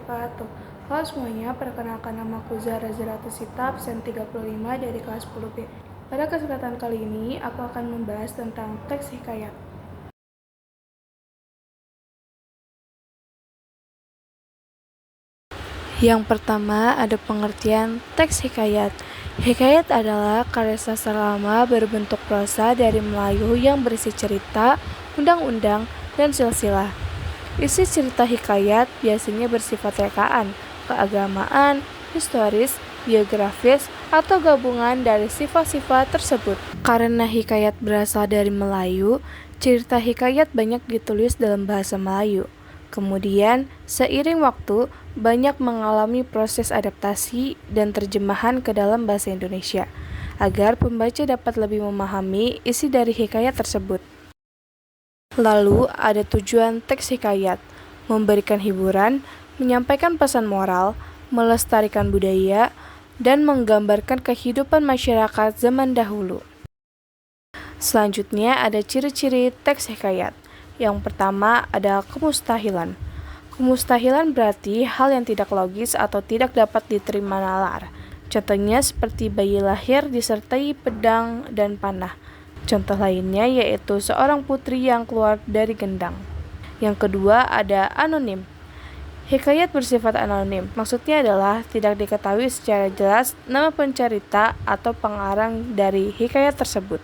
wabarakatuh. Halo semuanya, perkenalkan namaku Zahra Zaratul Sita, absen 35 dari kelas 10B. Pada kesempatan kali ini, aku akan membahas tentang teks hikayat. Yang pertama ada pengertian teks hikayat. Hikayat adalah karya sastra lama berbentuk prosa dari Melayu yang berisi cerita, undang-undang, dan silsilah. Isi cerita hikayat biasanya bersifat rekaan, keagamaan, historis, biografis, atau gabungan dari sifat-sifat tersebut. Karena hikayat berasal dari Melayu, cerita hikayat banyak ditulis dalam bahasa Melayu. Kemudian, seiring waktu, banyak mengalami proses adaptasi dan terjemahan ke dalam bahasa Indonesia, agar pembaca dapat lebih memahami isi dari hikayat tersebut. Lalu, ada tujuan teks hikayat, memberikan hiburan, menyampaikan pesan moral, melestarikan budaya, dan menggambarkan kehidupan masyarakat zaman dahulu. Selanjutnya ada ciri-ciri teks hikayat. Yang pertama ada kemustahilan. Kemustahilan berarti hal yang tidak logis atau tidak dapat diterima nalar. Contohnya seperti bayi lahir disertai pedang dan panah. Contoh lainnya yaitu seorang putri yang keluar dari gendang. Yang kedua ada anonim. Hikayat bersifat anonim, maksudnya adalah tidak diketahui secara jelas nama pencerita atau pengarang dari hikayat tersebut.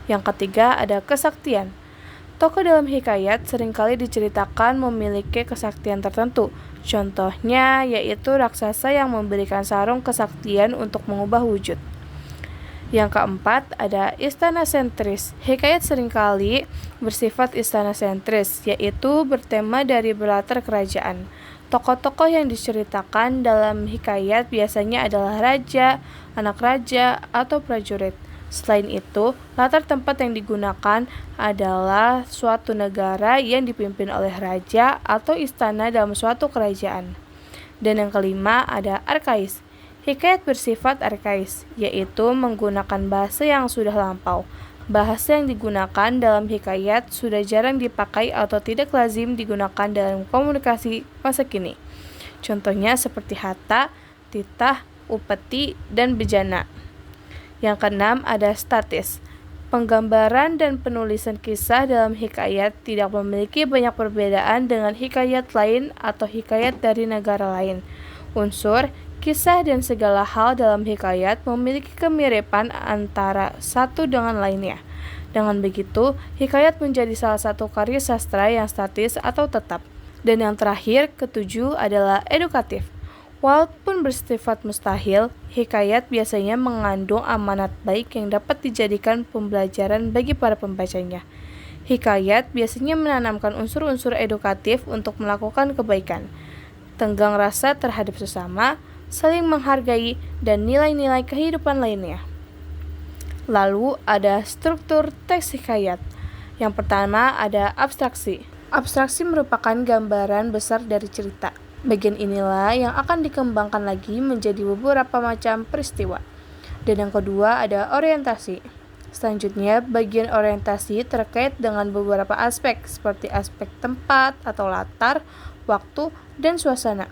Yang ketiga ada kesaktian. Tokoh dalam hikayat seringkali diceritakan memiliki kesaktian tertentu. Contohnya yaitu raksasa yang memberikan sarung kesaktian untuk mengubah wujud. Yang keempat ada istana sentris. Hikayat seringkali bersifat istana sentris, yaitu bertema dari berlatar kerajaan. Tokoh-tokoh yang diceritakan dalam hikayat biasanya adalah raja, anak raja, atau prajurit. Selain itu, latar tempat yang digunakan adalah suatu negara yang dipimpin oleh raja atau istana dalam suatu kerajaan. Dan yang kelima ada arkais. Hikayat bersifat arkais, yaitu menggunakan bahasa yang sudah lampau. Bahasa yang digunakan dalam hikayat sudah jarang dipakai atau tidak lazim digunakan dalam komunikasi masa kini. Contohnya seperti hatta, titah, upeti, dan bejana. Yang keenam ada statis. Penggambaran dan penulisan kisah dalam hikayat tidak memiliki banyak perbedaan dengan hikayat lain atau hikayat dari negara lain. Unsur, kisah, dan segala hal dalam hikayat memiliki kemiripan antara satu dengan lainnya. Dengan begitu, hikayat menjadi salah satu karya sastra yang statis atau tetap. Dan yang terakhir, ketujuh adalah edukatif. Walaupun bersifat mustahil, hikayat biasanya mengandung amanat baik yang dapat dijadikan pembelajaran bagi para pembacanya. Hikayat biasanya menanamkan unsur-unsur edukatif untuk melakukan kebaikan, tenggang rasa terhadap sesama, saling menghargai, dan nilai-nilai kehidupan lainnya. Lalu ada struktur teks hikayat. Yang pertama ada abstraksi. Abstraksi merupakan gambaran besar dari cerita. Bagian inilah yang akan dikembangkan lagi menjadi beberapa macam peristiwa. Dan yang kedua ada orientasi. Selanjutnya, bagian orientasi terkait dengan beberapa aspek seperti aspek tempat atau latar, waktu, dan suasana.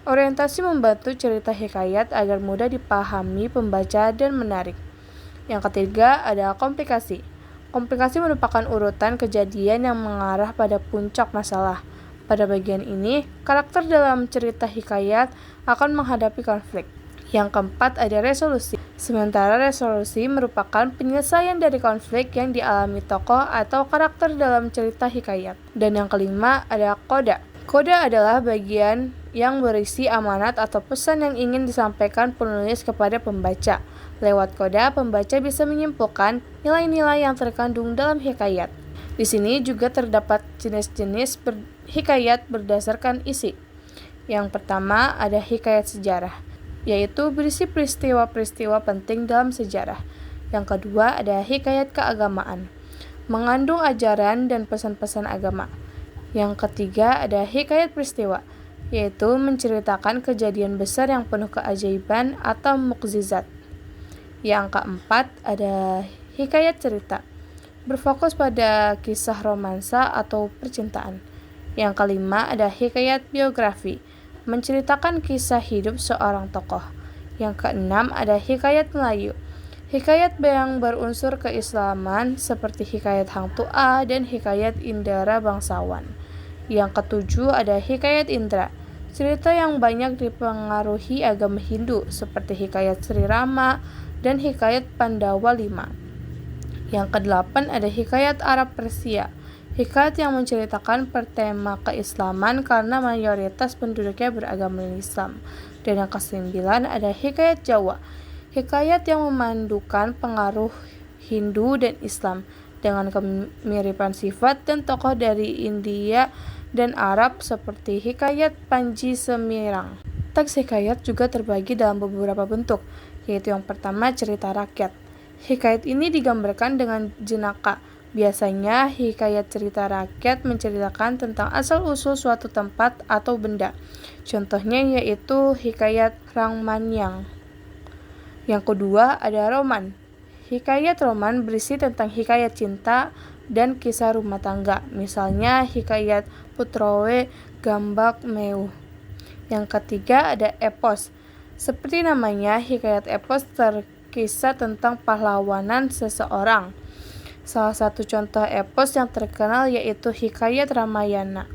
Orientasi membantu cerita hikayat agar mudah dipahami pembaca dan menarik. Yang ketiga ada komplikasi. Komplikasi merupakan urutan kejadian yang mengarah pada puncak masalah. Pada bagian ini, karakter dalam cerita hikayat akan menghadapi konflik. Yang keempat ada resolusi. Sementara resolusi merupakan penyelesaian dari konflik yang dialami tokoh atau karakter dalam cerita hikayat. Dan yang kelima ada koda. Koda adalah bagian yang berisi amanat atau pesan yang ingin disampaikan penulis kepada pembaca. Lewat koda, pembaca bisa menyimpulkan nilai-nilai yang terkandung dalam hikayat. Di sini juga terdapat jenis-jenis hikayat berdasarkan isi. Yang pertama ada hikayat sejarah, yaitu berisi peristiwa-peristiwa penting dalam sejarah. Yang kedua ada hikayat keagamaan, mengandung ajaran dan pesan-pesan agama. Yang ketiga ada hikayat peristiwa, yaitu menceritakan kejadian besar yang penuh keajaiban atau mukjizat. Yang keempat ada hikayat cerita, berfokus pada kisah romansa atau percintaan. Yang kelima ada hikayat biografi, menceritakan kisah hidup seorang tokoh. Yang keenam ada hikayat Melayu. Hikayat yang berunsur keislaman seperti hikayat Hang Tuah dan hikayat Indra Bangsawan. Yang ketujuh ada hikayat Indra. Cerita yang banyak dipengaruhi agama Hindu seperti hikayat Sri Rama dan hikayat Pandawa 5. Yang kedelapan ada hikayat Arab Persia. Hikayat yang menceritakan bertema keislaman karena mayoritas penduduknya beragama Islam. Dan yang kesembilan ada hikayat Jawa. Hikayat yang memandukan pengaruh Hindu dan Islam dengan kemiripan sifat dan tokoh dari India dan Arab seperti hikayat Panji Semirang. Teks hikayat juga terbagi dalam beberapa bentuk, yaitu yang pertama cerita rakyat. Hikayat ini digambarkan dengan jenaka. Biasanya hikayat cerita rakyat menceritakan tentang asal-usul suatu tempat atau benda. Contohnya yaitu hikayat Rangmanyang. Yang kedua ada roman. Hikayat roman berisi tentang hikayat cinta dan kisah rumah tangga. Misalnya hikayat Putrowe Gambak Meu. Yang ketiga ada epos. Seperti namanya, hikayat epos terkisah tentang pahlawanan seseorang. Salah satu contoh epos yang terkenal yaitu hikayat Ramayana.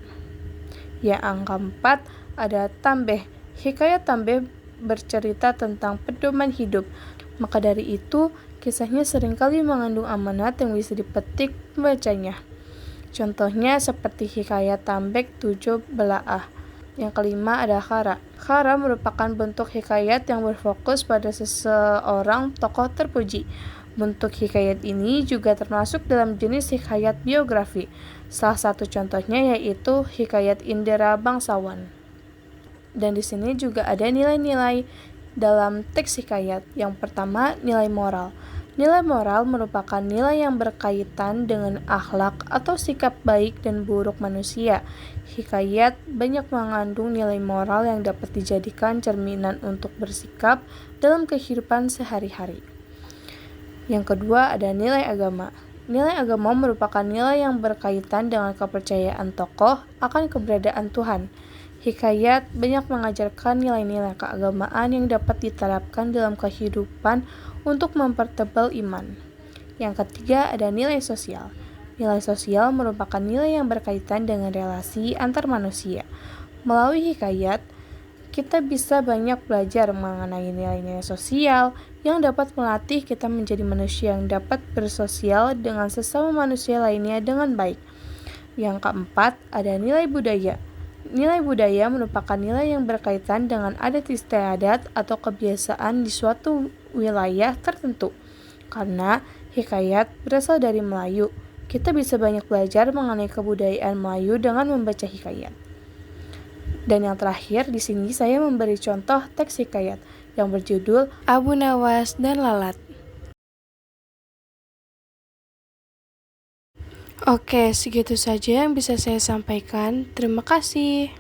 Yang keempat ada tambeh. Hikayat tambeh bercerita tentang pedoman hidup. Maka dari itu, kisahnya seringkali mengandung amanat yang bisa dipetik pembacanya. Contohnya seperti hikayat Tambek 7 Belaah. Yang kelima ada khara. Khara merupakan bentuk hikayat yang berfokus pada seseorang tokoh terpuji. Bentuk hikayat ini juga termasuk dalam jenis hikayat biografi. Salah satu contohnya yaitu hikayat Indra Bangsawan. Dan di sini juga ada nilai-nilai dalam teks hikayat. Yang pertama, nilai moral. Nilai moral merupakan nilai yang berkaitan dengan akhlak atau sikap baik dan buruk manusia. Hikayat banyak mengandung nilai moral yang dapat dijadikan cerminan untuk bersikap dalam kehidupan sehari-hari. Yang kedua ada nilai agama. Nilai agama merupakan nilai yang berkaitan dengan kepercayaan tokoh akan keberadaan Tuhan. Hikayat banyak mengajarkan nilai-nilai keagamaan yang dapat diterapkan dalam kehidupan untuk mempertebal iman. Yang ketiga ada nilai sosial. Nilai sosial merupakan nilai yang berkaitan dengan relasi antar manusia. Melalui hikayat, kita bisa banyak belajar mengenai nilai-nilai sosial yang dapat melatih kita menjadi manusia yang dapat bersosial dengan sesama manusia lainnya dengan baik. Yang keempat ada nilai budaya. Nilai budaya merupakan nilai yang berkaitan dengan adat istiadat atau kebiasaan di suatu wilayah tertentu. Karena hikayat berasal dari Melayu, kita bisa banyak belajar mengenai kebudayaan Melayu dengan membaca hikayat. Dan yang terakhir, di sini saya memberi contoh teks hikayat yang berjudul Abu Nawas dan Lalat. Oke, segitu saja yang bisa saya sampaikan. Terima kasih.